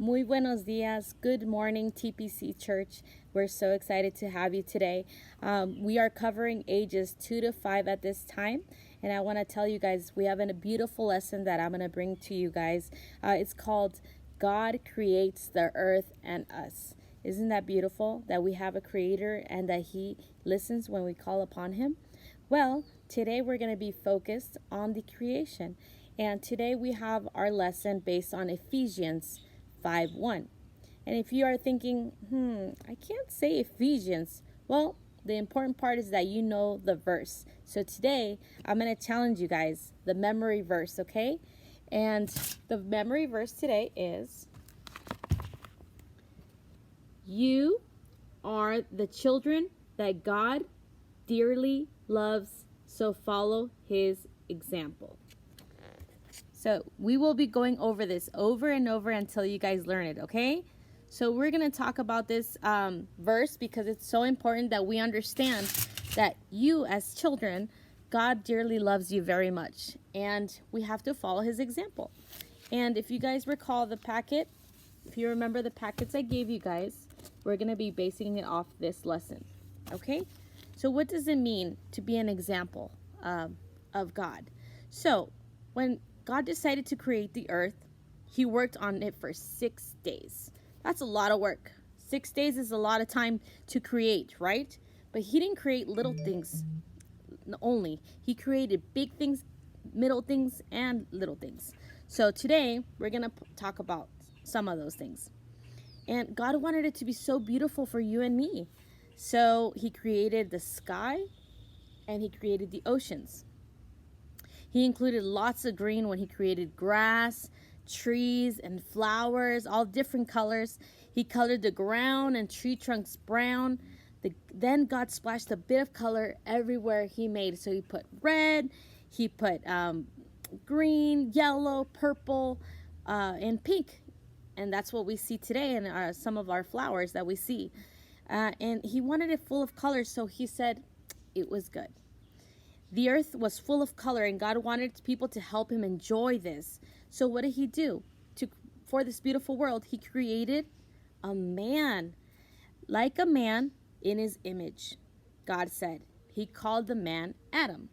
Muy buenos dias. Good morning, TPC Church. We're so excited to have you today. We are covering ages 2 to 5 at this time. And I want to tell you guys, we have a beautiful lesson that I'm going to bring to you guys. It's called God Creates the Earth and Us. Isn't that beautiful that we have a creator and that he listens when we call upon him? Well, today we're going to be focused on the creation. And today we have our lesson based on Ephesians 5:1. And if you are thinking, I can't say Ephesians. Well, the important part is that you know the verse. So today I'm going to challenge you guys the memory verse, okay? And the memory verse today is, you are the children that God dearly loves, so follow his example. So we will be going over this over and over until you guys learn it, okay? So we're going to talk about this verse because it's so important that we understand that you as children, God dearly loves you very much. And we have to follow his example. And if you guys recall the packet, if you remember the packets I gave you guys, we're going to be basing it off this lesson, okay? So what does it mean to be an example of God? So when God decided to create the earth, he worked on it for 6 days. That's a lot of work. 6 days is a lot of time to create, right? But he didn't create little things only. He created big things, middle things, and little things. So today, we're going to talk about some of those things. And God wanted it to be so beautiful for you and me. So he created the sky and he created the oceans. He included lots of green when he created grass, trees, and flowers, all different colors. He colored the ground and tree trunks brown. Then God splashed a bit of color everywhere he made. So he put red, he put green, yellow, purple, and pink. And that's what we see today in some of our flowers that we see. And he wanted it full of colors, so he said it was good. The earth was full of color, and God wanted people to help him enjoy this. So what did he do? For this beautiful world, he created a man, like a man in his image, God said. He called the man Adam.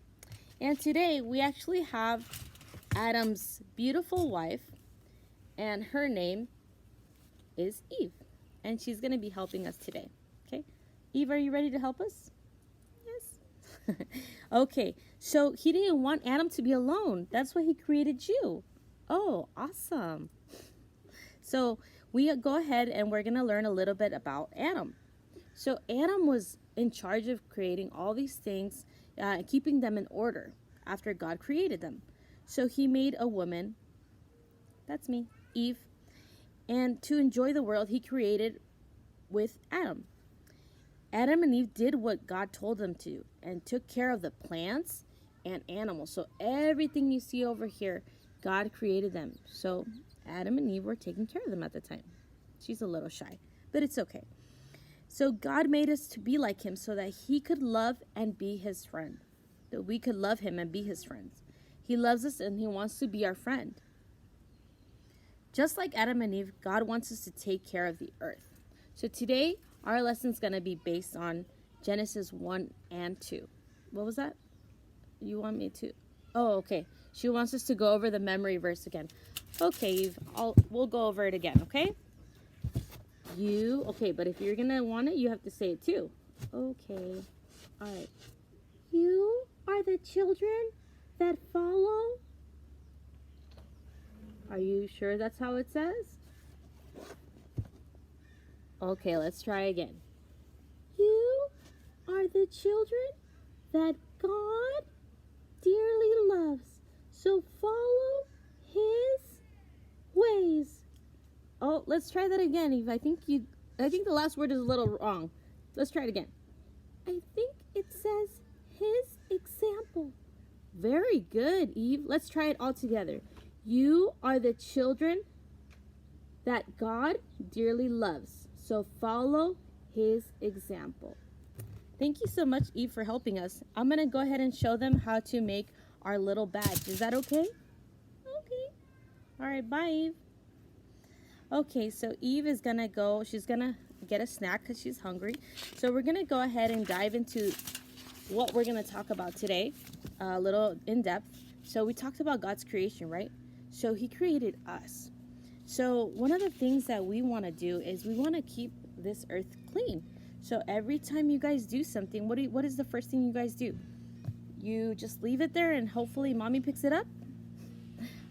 And today, we actually have Adam's beautiful wife, and her name is Eve. And she's going to be helping us today, okay? Eve, are you ready to help us? Yes. Okay, so he didn't want Adam to be alone. That's why he created you. Oh, awesome. So we go ahead and we're going to learn a little bit about Adam. So Adam was in charge of creating all these things, keeping them in order after God created them. So he made a woman, that's me, Eve, and to enjoy the world he created with Adam. Adam and Eve did what God told them to and took care of the plants and animals. So everything you see over here, God created them. So Adam and Eve were taking care of them at the time. She's a little shy, but it's okay. So God made us to be like him so that he could love and be his friend. That we could love him and be his friends. He loves us and he wants to be our friend. Just like Adam and Eve, God wants us to take care of the earth. So today, our lesson is going to be based on Genesis 1 and 2. What was that? You want me to? Oh, okay. She wants us to go over the memory verse again. Okay, Eve, we'll go over it again, okay? Okay, but if you're going to want it, you have to say it too. Okay. All right. You are the children that follow. Are you sure that's how it says? Okay, let's try again. You are the children that God dearly loves, so follow his ways. Oh, let's try that again, Eve. I think the last word is a little wrong. Let's try it again. I think it says his example. Very good, Eve. Let's try it all together. You are the children that God dearly loves, so follow his example. Thank you so much, Eve, for helping us. I'm going to go ahead and show them how to make our little badge. Is that okay? Okay. All right, bye, Eve. Okay, so Eve is gonna go, she's gonna get a snack because she's hungry. So we're gonna go ahead and dive into what we're gonna talk about today, a little in depth. So we talked about God's creation, right? So He created us. So one of the things that we want to do is we want to keep this earth clean. So every time you guys do something, what is the first thing you guys do? You just leave it there and hopefully mommy picks it up?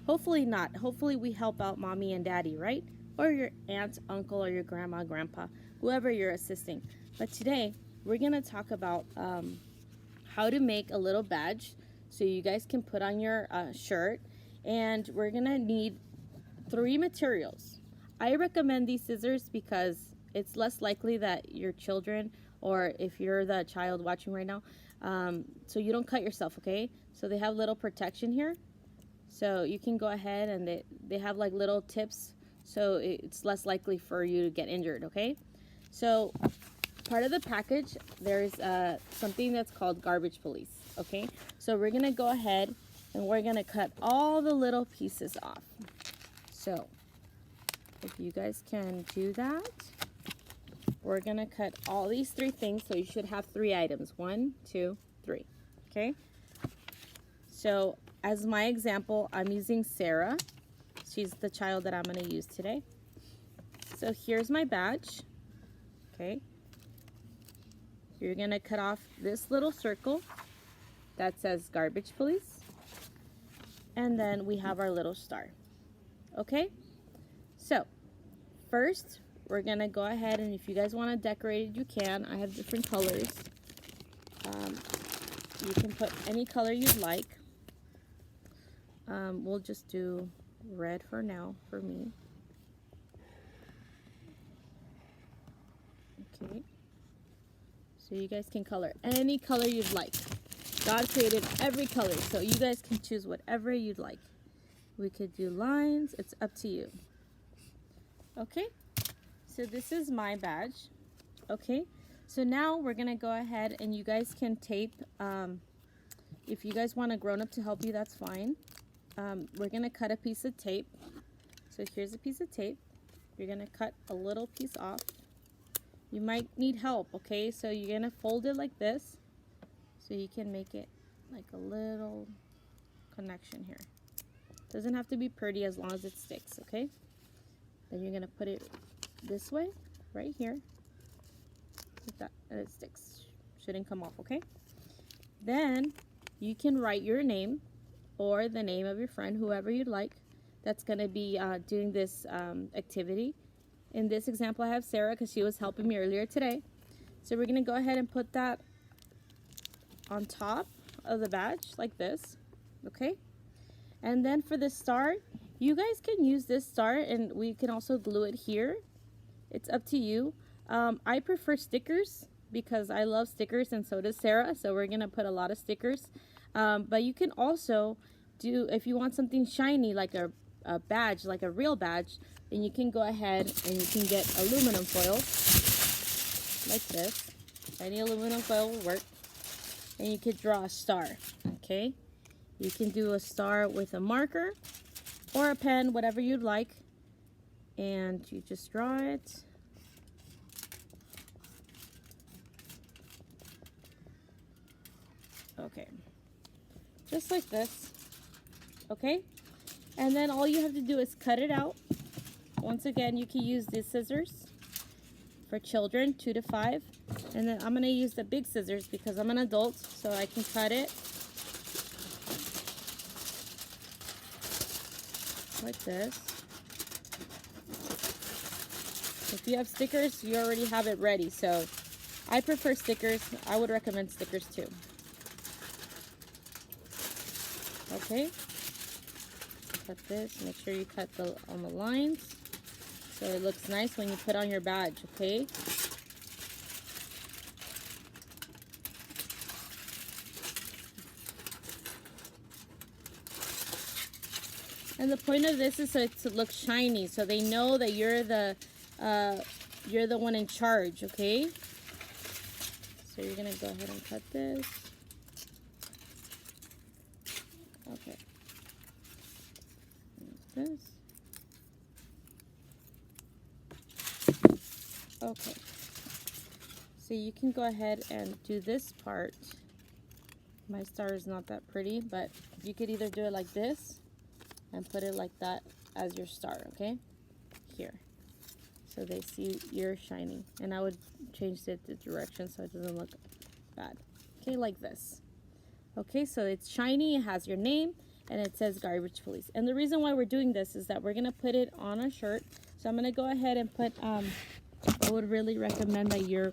Hopefully not. Hopefully we help out mommy and daddy, right? Or your aunt, uncle, or your grandma, grandpa, whoever you're assisting. But today we're going to talk about how to make a little badge so you guys can put on your shirt. And we're going to need 3 materials. I recommend these scissors because it's less likely that your children, or if you're the child watching right now, so you don't cut yourself, okay? So they have little protection here. So you can go ahead and they have like little tips, so it's less likely for you to get injured, okay? So part of the package, there's something that's called garbage police, okay? So we're gonna go ahead and we're gonna cut all the little pieces off. So if you guys can do that, we're gonna cut all these 3 things. So you should have 3 items, 1, 2, 3, okay? So as my example, I'm using Sarah. She's the child that I'm gonna use today. So here's my badge, okay? You're gonna cut off this little circle that says garbage police. And then we have our little star. Okay, so first we're gonna go ahead, and if you guys want to decorate it, you can. I have different colors. You can put any color you'd like. We'll just do red for now for me. Okay, so you guys can color any color you'd like. God created every color, so you guys can choose whatever you'd like. We could do lines, it's up to you. Okay, so this is my badge. Okay, so now we're gonna go ahead and you guys can tape. If you guys want a grown-up to help you, that's fine. We're gonna cut a piece of tape. So here's a piece of tape. You're gonna cut a little piece off. You might need help, okay? So you're gonna fold it like this, so you can make it like a little connection here. Doesn't have to be pretty as long as it sticks, okay? Then you're gonna put it this way, right here, like that, and it sticks. Shouldn't come off, okay? Then you can write your name or the name of your friend, whoever you'd like, that's gonna be doing this activity. In this example, I have Sarah because she was helping me earlier today. So we're gonna go ahead and put that on top of the badge like this, okay? And then for the star, you guys can use this star and we can also glue it here. It's up to you. I prefer stickers because I love stickers and so does Sarah. So we're gonna put a lot of stickers. But you can also do, if you want something shiny like a badge, like a real badge, then you can go ahead and you can get aluminum foil like this. Any aluminum foil will work. And you could draw a star, okay? You can do a star with a marker or a pen, whatever you'd like. And you just draw it. Okay. Just like this. Okay? And then all you have to do is cut it out. Once again, you can use these scissors for children, 2 to 5. And then I'm going to use the big scissors because I'm an adult, so I can cut it like this. If you have stickers, you already have it ready. So I prefer stickers. I would recommend stickers too. Okay. Cut this. Make sure you cut on the lines so it looks nice when you put on your badge, okay? And the point of this is so it to look shiny, so they know that you're the one in charge, okay? So you're gonna go ahead and cut this. Okay. Like this. Okay. So you can go ahead and do this part. My star is not that pretty, but you could either do it like this and put it like that as your star, okay? Here. So they see you're shining. And I would change it the direction so it doesn't look bad. Okay, like this. Okay, so it's shiny, it has your name, and it says Garbage Police. And the reason why we're doing this is that we're gonna put it on a shirt. So I'm gonna go ahead and put, I would really recommend that your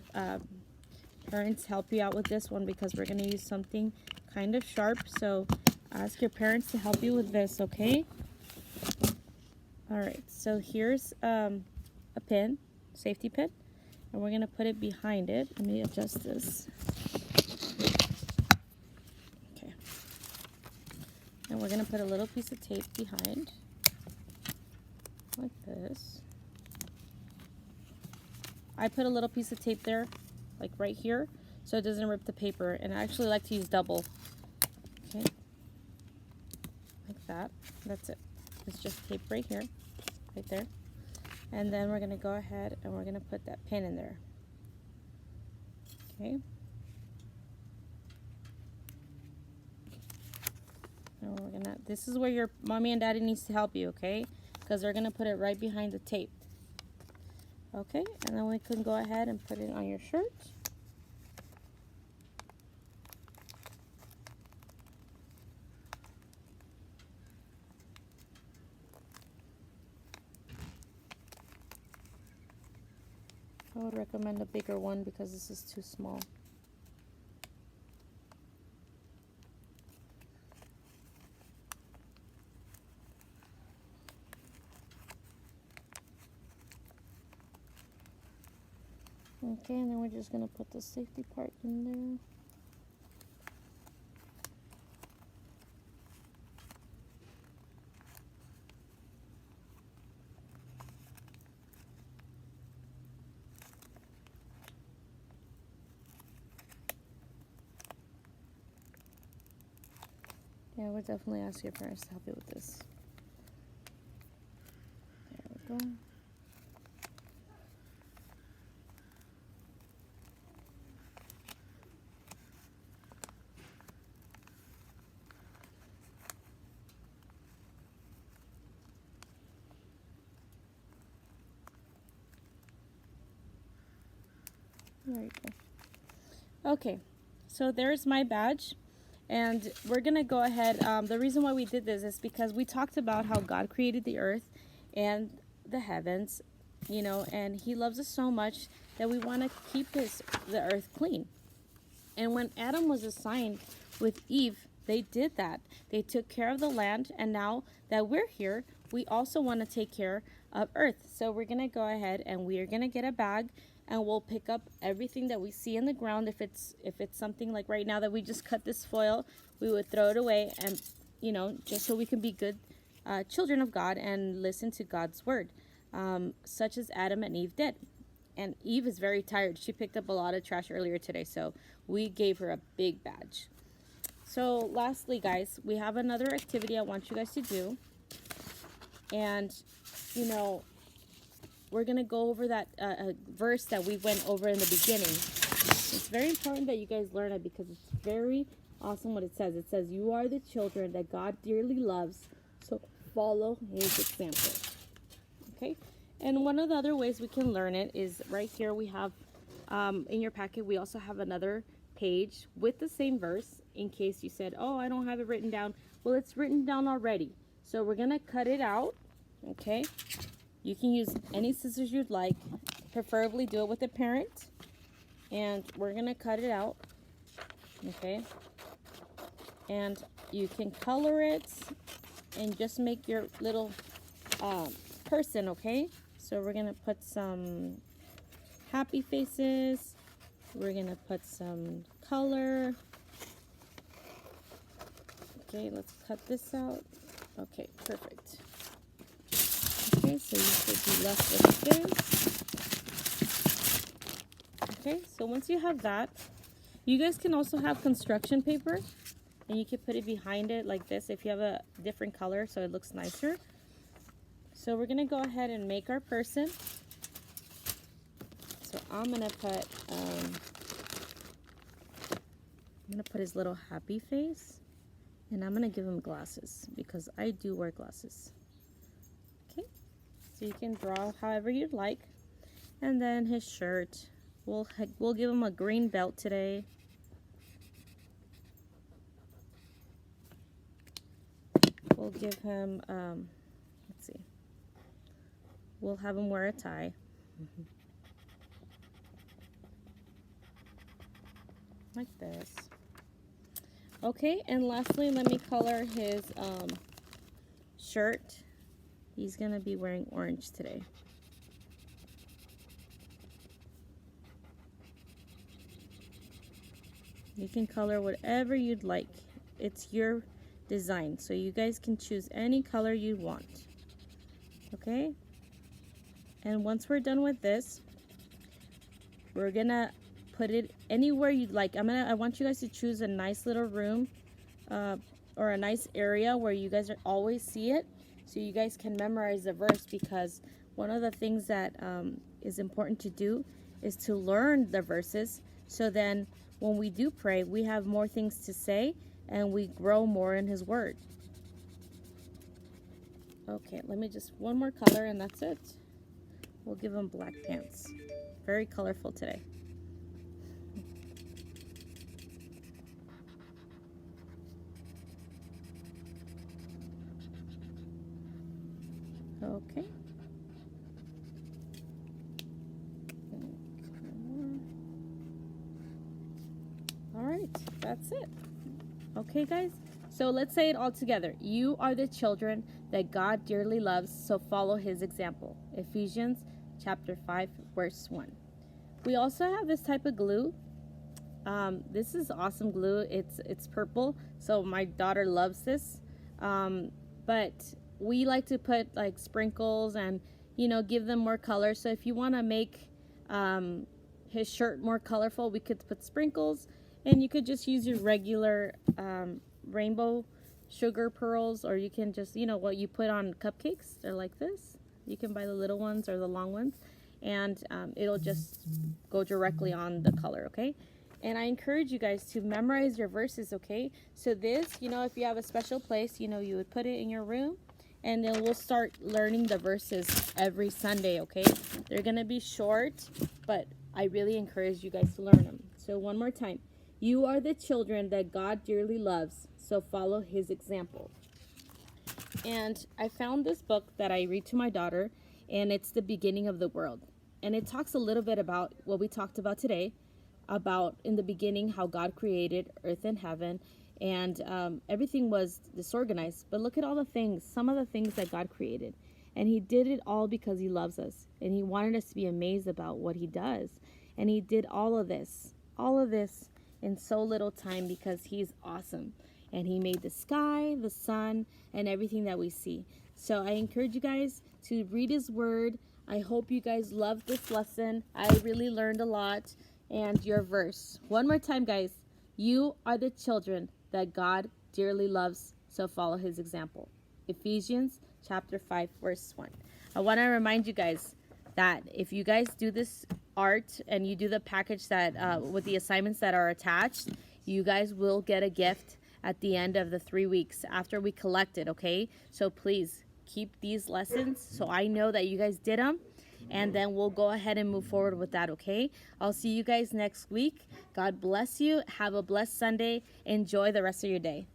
parents help you out with this one because we're gonna use something kind of sharp. So ask your parents to help you with this, okay? All right, so here's a pin, safety pin, and we're gonna put it behind it. Let me adjust this. Okay. And we're gonna put a little piece of tape behind, like this. I put a little piece of tape there, like right here, so it doesn't rip the paper. And I actually like to use double. Okay, like that. That's it. It's just tape right here, right there. And then we're gonna go ahead and we're gonna put that pin in there. Okay. And we're gonna, this is where your mommy and daddy needs to help you, okay? Because they're gonna put it right behind the tape. Okay, and then we can go ahead and put it on your shirt. I would recommend a bigger one because this is too small. Okay, and then we're just gonna put the safety part in there. Yeah, I would definitely ask your parents to help you with this. There we go. There you go. Okay, so there's my badge. And we're going to go ahead. The reason why we did this is because we talked about how God created the earth and the heavens, you know, and he loves us so much that we want to keep the earth clean. And when Adam was assigned with Eve, they did that. They took care of the land. And now that we're here, we also want to take care of earth. So we're going to go ahead and we are going to get a bag and we'll pick up everything that we see in the ground. If it's something like right now that we just cut this foil, we would throw it away, and you know, just so we can be good children of God and listen to God's word, such as Adam and Eve did. And Eve is very tired. She picked up a lot of trash earlier today, so we gave her a big badge. So lastly, guys, we have another activity I want you guys to do, and you know, we're going to go over that verse that we went over in the beginning. It's very important that you guys learn it because it's very awesome what it says. It says, you are the children that God dearly loves, so follow his example. Okay? And one of the other ways we can learn it is right here we have, in your packet, we also have another page with the same verse in case you said, oh, I don't have it written down. Well, it's written down already. So we're going to cut it out, okay? You can use any scissors you'd like, preferably do it with a parent. And we're going to cut it out, okay? And you can color it and just make your little person, okay? So we're going to put some happy faces. We're going to put some color. Okay, let's cut this out. Okay, perfect. Okay, so you should be left with this. Okay, so once you have that, you guys can also have construction paper, and you can put it behind it like this if you have a different color so it looks nicer. So we're going to go ahead and make our person. I'm gonna put his little happy face, and I'm gonna give him glasses because I do wear glasses. Okay, so you can draw however you'd like. And then his shirt, we'll give him a green belt today. We'll give him, let's see, we'll have him wear a tie. Like this. Okay, and lastly, let me color his shirt. He's gonna be wearing orange today. You can color whatever you'd like. It's your design, so you guys can choose any color you want. Okay, and once we're done with this, we're gonna put it anywhere you'd like. I want you guys to choose a nice little room or a nice area where you guys always see it, so you guys can memorize the verse, because one of the things that is important to do is to learn the verses, so then when we do pray, we have more things to say and we grow more in his word. Okay, let me just one more color and that's it. We'll give him black pants. Very colorful today. Okay. All right, that's it. Okay, guys, so let's say it all together. You are the children that God dearly loves, so follow his example. Ephesians chapter 5, verse 1. We also have this type of glue. This is awesome glue. It's purple, so my daughter loves this. But we like to put like sprinkles and, you know, give them more color. So if you want to make his shirt more colorful, we could put sprinkles. And you could just use your regular rainbow sugar pearls, or you can just, you know, what you put on cupcakes. They're like this. You can buy the little ones or the long ones, and it'll just go directly on the color, okay? And I encourage you guys to memorize your verses, okay? So this, you know, if you have a special place, you know, you would put it in your room, and then we'll start learning the verses every Sunday, okay? They're going to be short, but I really encourage you guys to learn them. So one more time. You are the children that God dearly loves, so follow his example. And I found this book that I read to my daughter, and it's The Beginning of the World. And it talks a little bit about what we talked about today, about in the beginning how God created earth and heaven, and everything was disorganized. But look at all the things, some of the things that God created. And he did it all because he loves us, and he wanted us to be amazed about what he does. And he did all of this in so little time because he's awesome. And he made the sky, the sun, and everything that we see. So I encourage you guys to read his word. I hope you guys loved this lesson. I really learned a lot. And your verse. One more time, guys. You are the children that God dearly loves, so follow his example. Ephesians chapter 5, verse 1. I want to remind you guys that if you guys do this art and you do the package that with the assignments that are attached, you guys will get a gift at the end of the 3 weeks after we collect it, okay? So please keep these lessons so I know that you guys did them, and then we'll go ahead and move forward with that, okay? I'll see you guys next week. God bless you. Have a blessed Sunday. Enjoy the rest of your day.